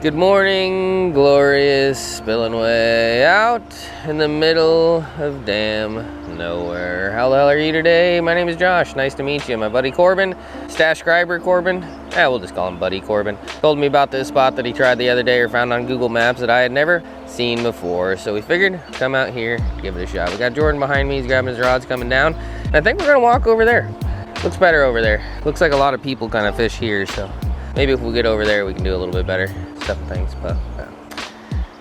Good morning, glorious Spillway, out in the middle of damn nowhere. How the hell are you today? My name is Josh, nice to meet you. My buddy Corbin, Stashcriber Corbin, we'll just call him Buddy Corbin, told me about this spot that he tried the other day or found on Google Maps that I had never seen before. So we figured, come out here, give it a shot. We got Jordan behind me, he's grabbing his rods, coming down. And I think we're gonna walk over there. Looks better over there. Looks like a lot of people kind of fish here, so maybe if we get over there, we can do a little bit better stuff and things. But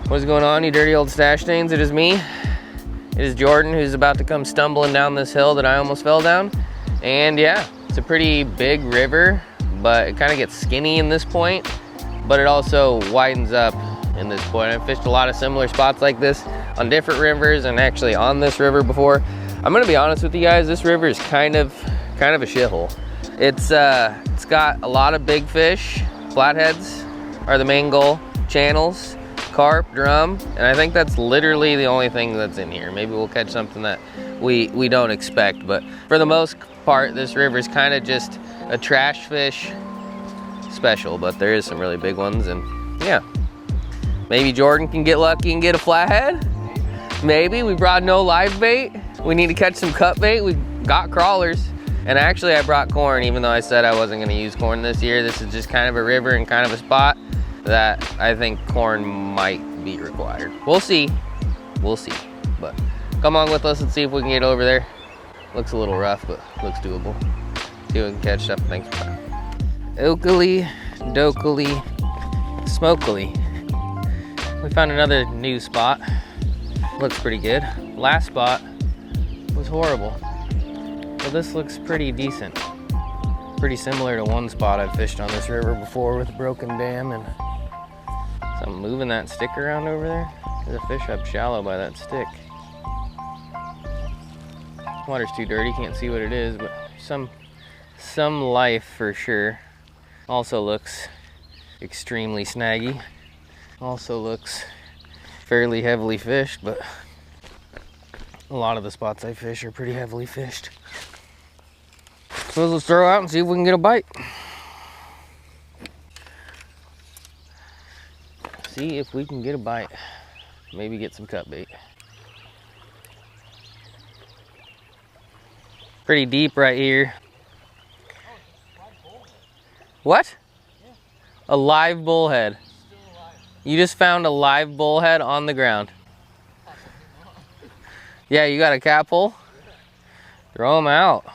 what is going on, you dirty old stash stains? It is me. It is Jordan, who's about to come stumbling down this hill that I almost fell down. And yeah, it's a pretty big river, but it kind of gets skinny in this point, but it also widens up in this point. I've fished a lot of similar spots like this on different rivers and actually on this river before. I'm gonna be honest with you guys, this river is kind of a shithole. It's got a lot of big fish. Flatheads are the main goal. Channels, carp, drum, and I think that's literally the only thing that's in here. Maybe we'll catch something that we don't expect, but for the most part, this river is kind of just a trash fish special, but there is some really big ones, and yeah. Maybe Jordan can get lucky and get a flathead. Maybe. We brought no live bait. We need to catch some cut bait. We got crawlers. And actually I brought corn, even though I said I wasn't gonna use corn this year. This is just kind of a river and kind of a spot that I think corn might be required. We'll see, but come on with us and see if we can get over there. Looks a little rough, but looks doable. See if we can catch stuff. Thanks. Oakley, dokily, smokily. We found another new spot. Looks pretty good. Last spot was horrible. Well, this looks pretty decent. Pretty similar to one spot I've fished on this river before with a broken dam, and so I'm moving that stick around over there. There's a fish up shallow by that stick. Water's too dirty, can't see what it is, but some life for sure. Also looks extremely snaggy. Also looks fairly heavily fished, but a lot of the spots I fish are pretty heavily fished. So let's throw out and see if we can get a bite. See if we can get a bite. Maybe get some cut bait. Pretty deep right here. What? Yeah. A live bullhead. Still alive. You just found a live bullhead on the ground. Yeah, you got a cap hole? Yeah. Throw them out.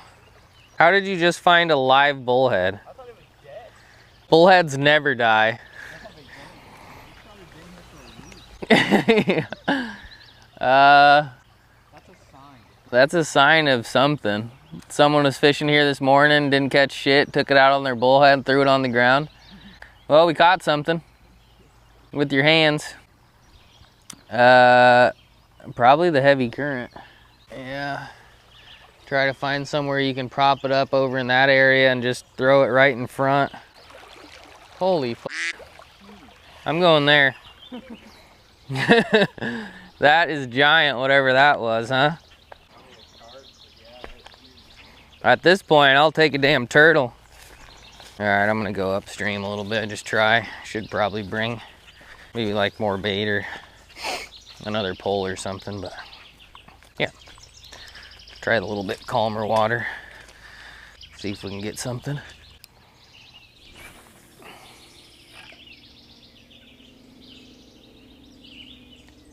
How did you just find a live bullhead? I thought it was dead. Bullheads never die. That's a sign of something. Someone was fishing here this morning, didn't catch shit, took it out on their bullhead, threw it on the ground. Well, we caught something with your hands. Probably the heavy current. Yeah. Try to find somewhere you can prop it up over in that area and just throw it right in front. Holy f***. I'm going there. That is giant, whatever that was, huh? At this point, I'll take a damn turtle. All right, I'm gonna go upstream a little bit, just try. Should probably bring maybe like more bait or another pole or something, but yeah. Try a little bit calmer water. See if we can get something.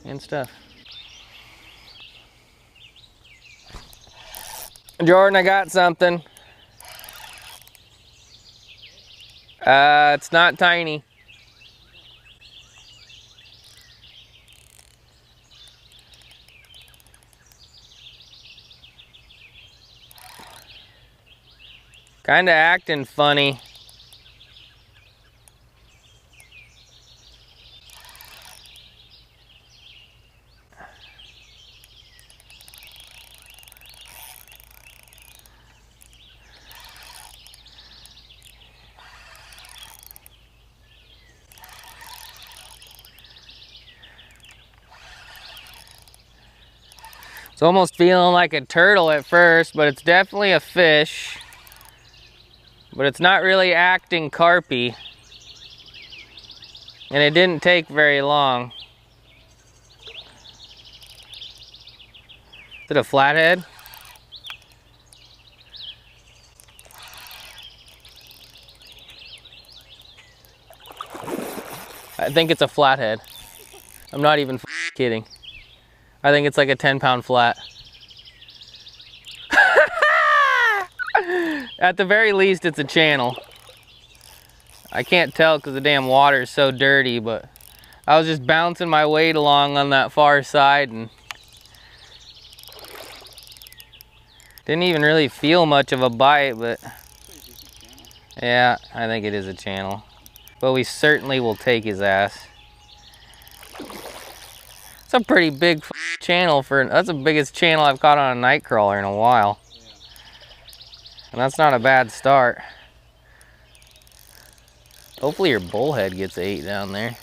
And stuff. Jordan, I got something. It's not tiny. Kinda acting funny. It's almost feeling like a turtle at first, but it's definitely a fish. But it's not really acting carpy. And it didn't take very long. Is it a flathead? I think it's a flathead. I'm not even kidding. I think it's like a 10-pound flat. At the very least, it's a channel. I can't tell because the damn water is so dirty, but I was just bouncing my weight along on that far side and didn't even really feel much of a bite, but yeah, I think it is a channel. But we certainly will take his ass. It's a pretty big channel that's the biggest channel I've caught on a night crawler in a while. And that's not a bad start. Hopefully your bullhead gets 8 down there.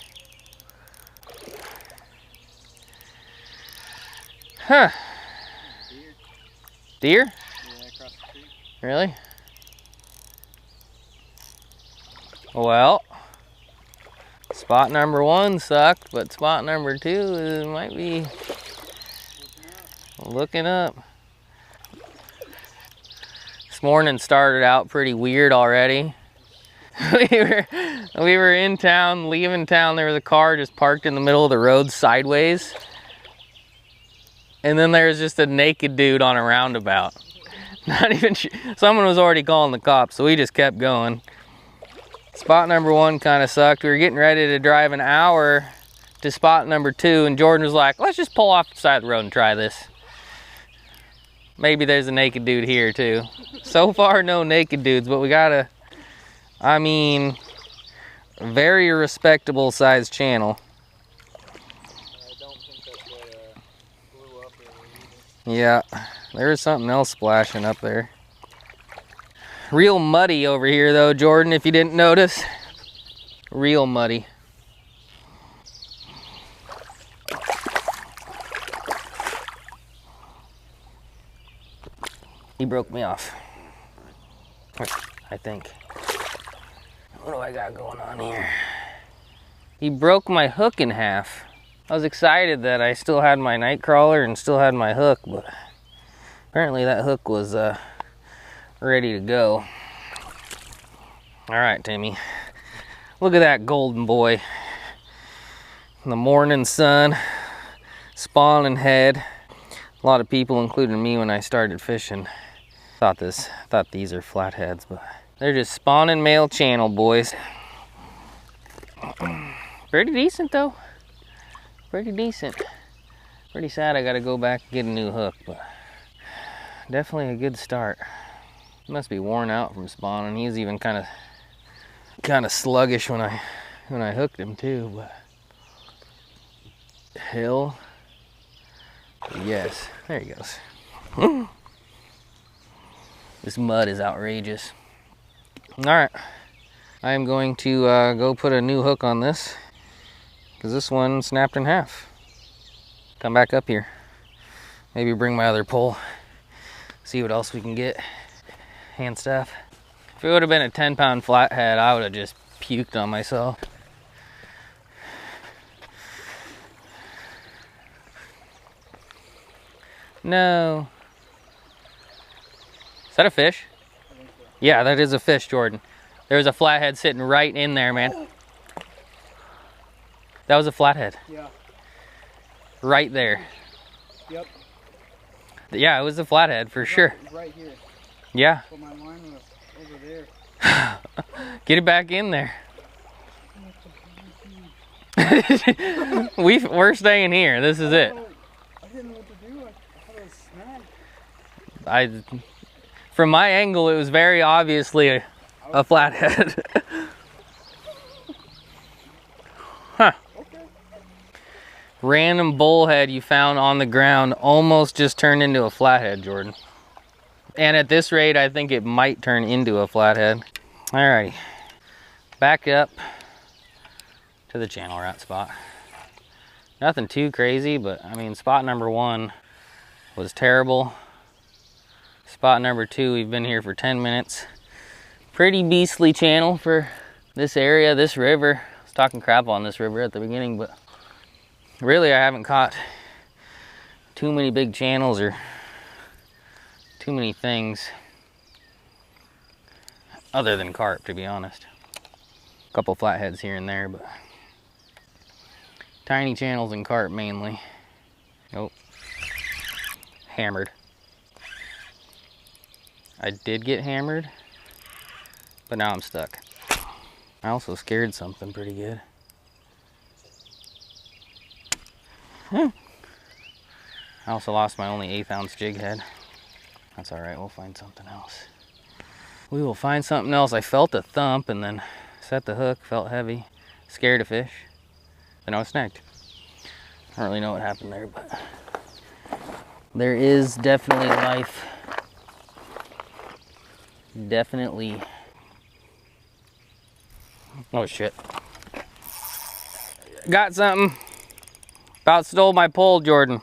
Huh. Deer? Yeah, across the creek. Really? Well, spot number 1 sucked, but spot number 2 might be looking up. This morning started out pretty weird already. we were in town, leaving town. There was a car just parked in the middle of the road sideways. And then there was just a naked dude on a roundabout. Not even sure. Someone was already calling the cops, so we just kept going. Spot number 1 kind of sucked. We were getting ready to drive an hour to spot number 2, and Jordan was like, let's just pull off the side of the road and try this. Maybe there's a naked dude here too. So far, no naked dudes, but we got a, I mean, very respectable sized channel. I don't think that's what blew up there either. Yeah, there was something else splashing up there. Real muddy over here though, Jordan, if you didn't notice. Real muddy. He broke me off, I think. What do I got going on here? He broke my hook in half. I was excited that I still had my night crawler and still had my hook, but apparently that hook was ready to go. All right, Timmy. Look at that golden boy. In the morning sun, spawning head. A lot of people, including me when I started fishing, thought these are flatheads, but they're just spawning male channel boys. Pretty decent though. Pretty decent. Pretty sad I gotta go back and get a new hook, but definitely a good start. He must be worn out from spawning. He was even kind of sluggish when I hooked him too, but hill. Yes, there he goes. This mud is outrageous. All right, I am going to go put a new hook on this because this one snapped in half. Come back up here. Maybe bring my other pole. See what else we can get. Hand stuff. If it would have been a 10-pound flathead, I would have just puked on myself. No. Is that a fish? I think so. Yeah, that is a fish, Jordan. There was a flathead sitting right in there, man. That was a flathead. Yeah. Right there. Yep. Yeah, it was a flathead for sure. Right here. Yeah. But my line was over there. Get it back in there. We're staying here. This is it. I didn't know what to do. I thought it was snagged. From my angle, it was very obviously a flathead. Huh. Okay. Random bullhead you found on the ground almost just turned into a flathead, Jordan. And at this rate, I think it might turn into a flathead. Alrighty, back up to the channel rat spot. Nothing too crazy, but I mean, spot number 1 was terrible. Spot number 2, we've been here for 10 minutes. Pretty beastly channel for this area, this river. was talking crap on this river at the beginning, but really I haven't caught too many big channels or too many things other than carp, to be honest. A couple flatheads here and there, but tiny channels and carp mainly. Oh, hammered. I did get hammered, but now I'm stuck. I also scared something pretty good. I also lost my only 1/8 ounce jig head. That's all right, we'll find something else. We will find something else. I felt a thump and then set the hook, felt heavy, scared a fish, then I was snagged. I don't really know what happened there, but there is definitely life. Definitely. Oh shit. Got something. About stole my pole, Jordan.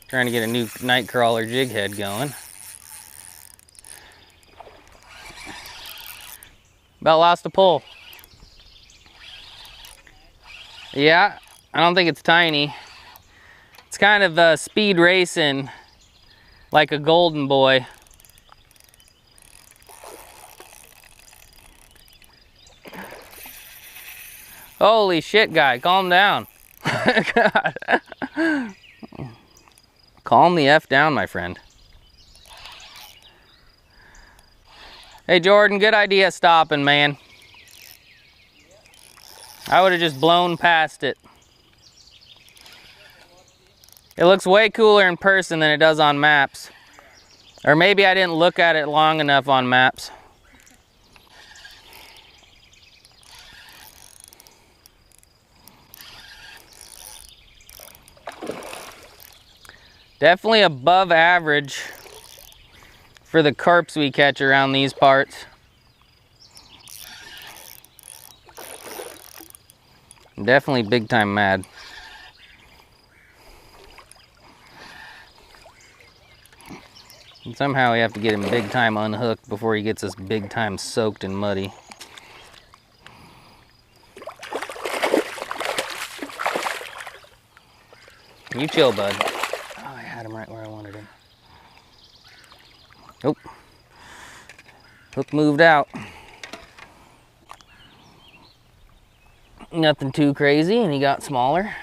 Trying to get a new night crawler jig head going. About lost a pole. Yeah, I don't think it's tiny. It's kind of speed racing like a golden boy. Holy shit, guy, calm down. God. Calm the F down, my friend. Hey, Jordan, good idea stopping, man. I would have just blown past it. It looks way cooler in person than it does on maps. Or maybe I didn't look at it long enough on maps. Definitely above average for the carps we catch around these parts. I'm definitely big time mad. And somehow we have to get him big time unhooked before he gets us big time soaked and muddy. You chill, bud. Oh, I had him right where I wanted him. Oh. Hook moved out. Nothing too crazy, and he got smaller.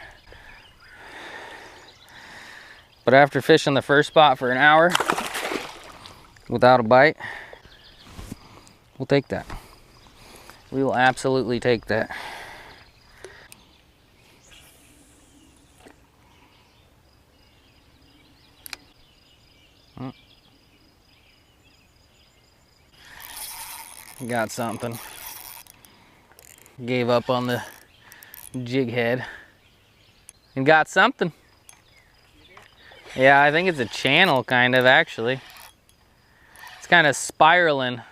But after fishing the first spot for an hour without a bite, we'll take that. We will absolutely take that. Got something. Gave up on the jig head and got something. Yeah, I think it's a channel kind of, actually. It's kind of spiraling. I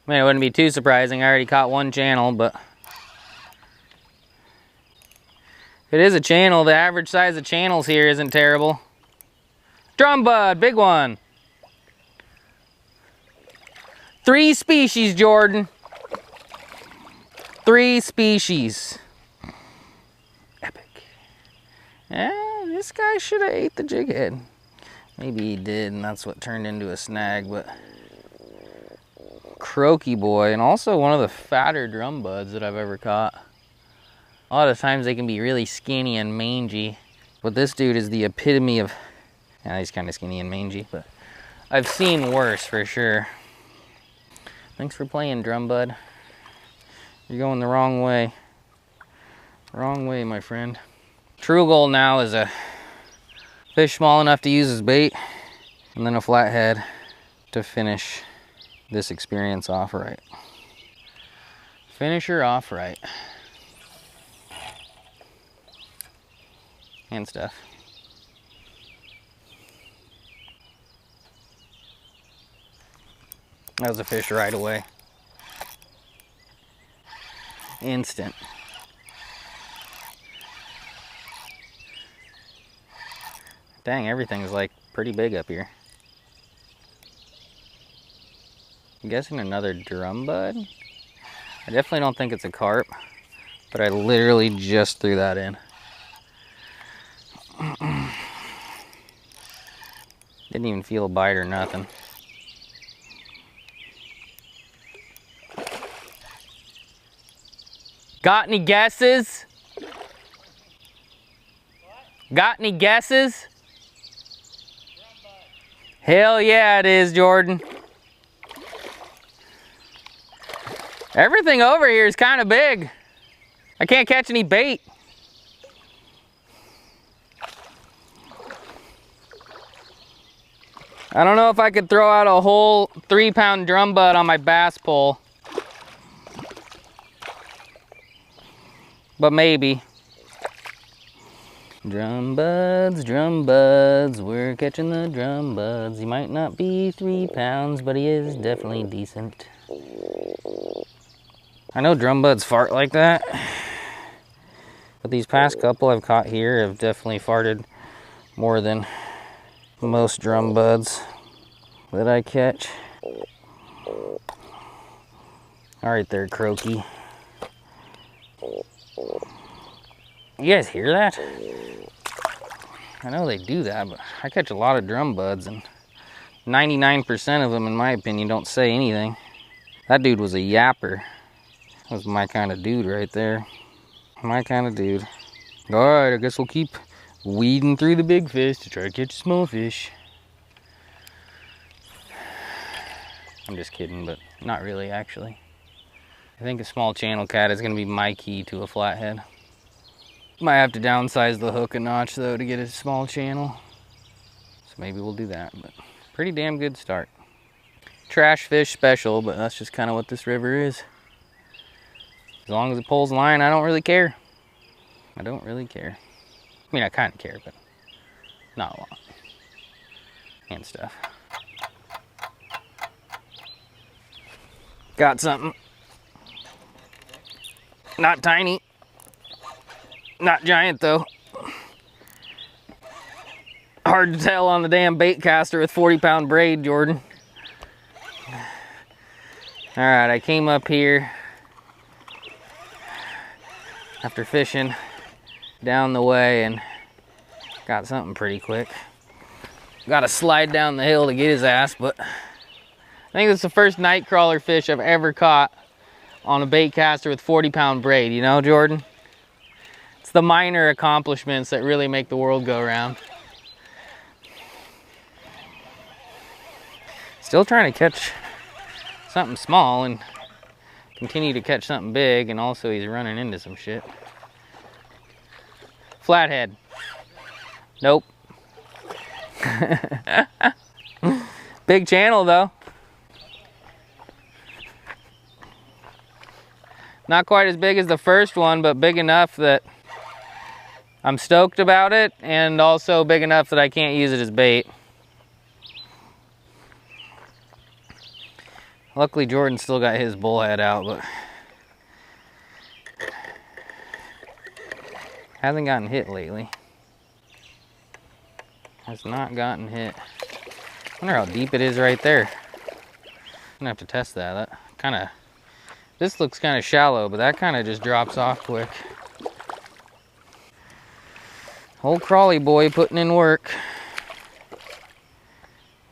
mean, it wouldn't be too surprising. I already caught one channel, but if it is a channel, the average size of channels here isn't terrible. Drum bud, big one. 3 species, Jordan. 3 species. Epic. Yeah, this guy should have ate the jig head. Maybe he did, and that's what turned into a snag, but croaky boy, and also one of the fatter drum buds that I've ever caught. A lot of times they can be really skinny and mangy, but this dude is the epitome of, yeah, he's kind of skinny and mangy, but I've seen worse for sure. Thanks for playing, drum bud. You're going the wrong way. Wrong way, my friend. True goal now is a fish small enough to use as bait, and then a flathead to finish this experience off right. Finish her off right. And stuff. That was a fish right away. Instant. Dang, everything's like pretty big up here. I'm guessing another drum bud. I definitely don't think it's a carp, but I literally just threw that in. Didn't even feel a bite or nothing. Got any guesses? Got any guesses? Hell yeah it is, Jordan. Everything over here is kind of big. I can't catch any bait. I don't know if I could throw out a whole 3-pound drum bud on my bass pole. But maybe. Drum buds, we're catching the drum buds. He might not be 3 pounds, but he is definitely decent. I know drum buds fart like that, but these past couple I've caught here have definitely farted more than most drum buds that I catch. All right there, croaky. You guys hear that? I know they do that, but I catch a lot of drum buds, and 99% of them, in my opinion, don't say anything. That dude was a yapper. That was my kind of dude right there. My kind of dude. All right, I guess we'll keep weeding through the big fish to try to catch small fish. I'm just kidding, but not really, actually. I think a small channel cat is going to be my key to a flathead. Might have to downsize the hook a notch though to get a small channel. So maybe we'll do that, but pretty damn good start. Trash fish special, but that's just kind of what this river is. As long as it pulls line, I don't really care. I don't really care. I mean, I kind of care, but not a lot. And stuff. Got something. Not tiny. Not giant though. Hard to tell on the damn bait caster with 40-pound braid, Jordan. All right, I came up here after fishing down the way and got something pretty quick. Got to slide down the hill to get his ass, but I think it's the first night crawler fish I've ever caught on a bait caster with 40-pound braid, you know, Jordan? It's the minor accomplishments that really make the world go round. Still trying to catch something small and continue to catch something big, and also he's running into some shit. Flathead. Nope. Big channel though. Not quite as big as the first one, but big enough that I'm stoked about it, and also big enough that I can't use it as bait. Luckily Jordan still got his bullhead out, but hasn't gotten hit lately. Has not gotten hit. I wonder how deep it is right there. I'm gonna have to test that. This looks kind of shallow, but that kind of just drops off quick. Old crawly boy putting in work.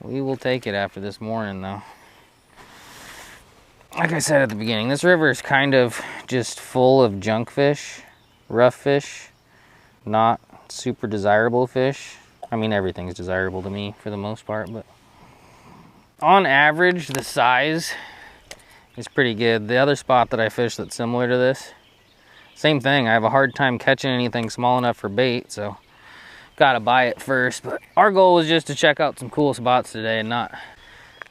We will take it after this morning though. Like I said at the beginning, this river is kind of just full of junk fish, rough fish, not super desirable fish. I mean, everything's desirable to me for the most part, but on average, the size is pretty good. The other spot that I fish that's similar to this, same thing. I have a hard time catching anything small enough for bait, so gotta buy it first. But our goal was just to check out some cool spots today and not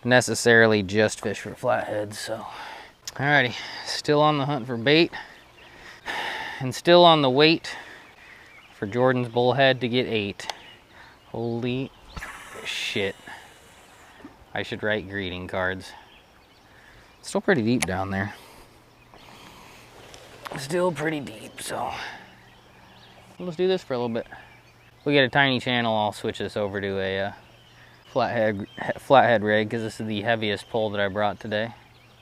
necessarily just fish for flatheads. So alrighty, still on the hunt for bait and still on the wait for Jordan's bullhead to get 8. Holy shit, I should write greeting cards. It's still pretty deep down there. Still pretty deep, so let's do this for a little bit. We get a tiny channel, I'll switch this over to a flathead rig, because this is the heaviest pole that I brought today.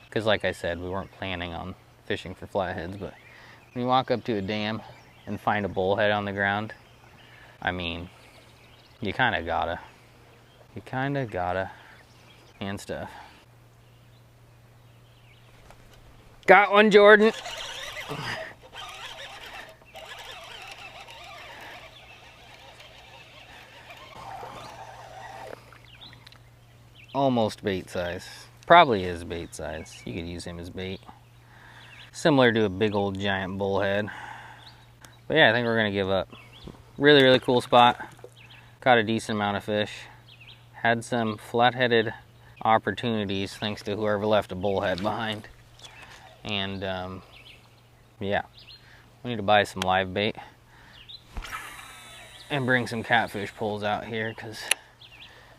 Because like I said, we weren't planning on fishing for flatheads, but when you walk up to a dam and find a bullhead on the ground, I mean, you kind of gotta and stuff. Got one, Jordan. Almost bait size. Probably is bait size. You could use him as bait. Similar to a big old giant bullhead. But yeah, I think we're gonna give up. Really, really cool spot. Caught a decent amount of fish. Had some flat-headed opportunities thanks to whoever left a bullhead behind. And yeah, we need to buy some live bait and bring some catfish poles out here, because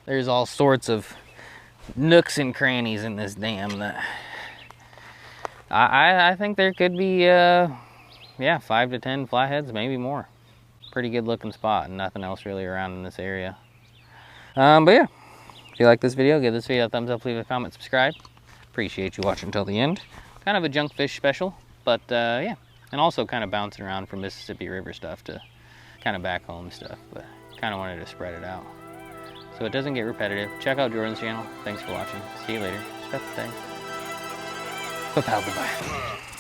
there's all sorts of nooks and crannies in this dam that I think there could be yeah, 5 to 10 flatheads, maybe more. Pretty good looking spot, and nothing else really around in this area. But yeah, if you like this video, give this video a thumbs up, leave a comment, subscribe. Appreciate you watching until the end. Kind of a junk fish special, but yeah, and also kind of bouncing around from Mississippi River stuff to kind of back home stuff, but kind of wanted to spread it out so it doesn't get repetitive. Check out Jordan's channel. Thanks for watching. See you later. That's the thing. PAAA POWWW.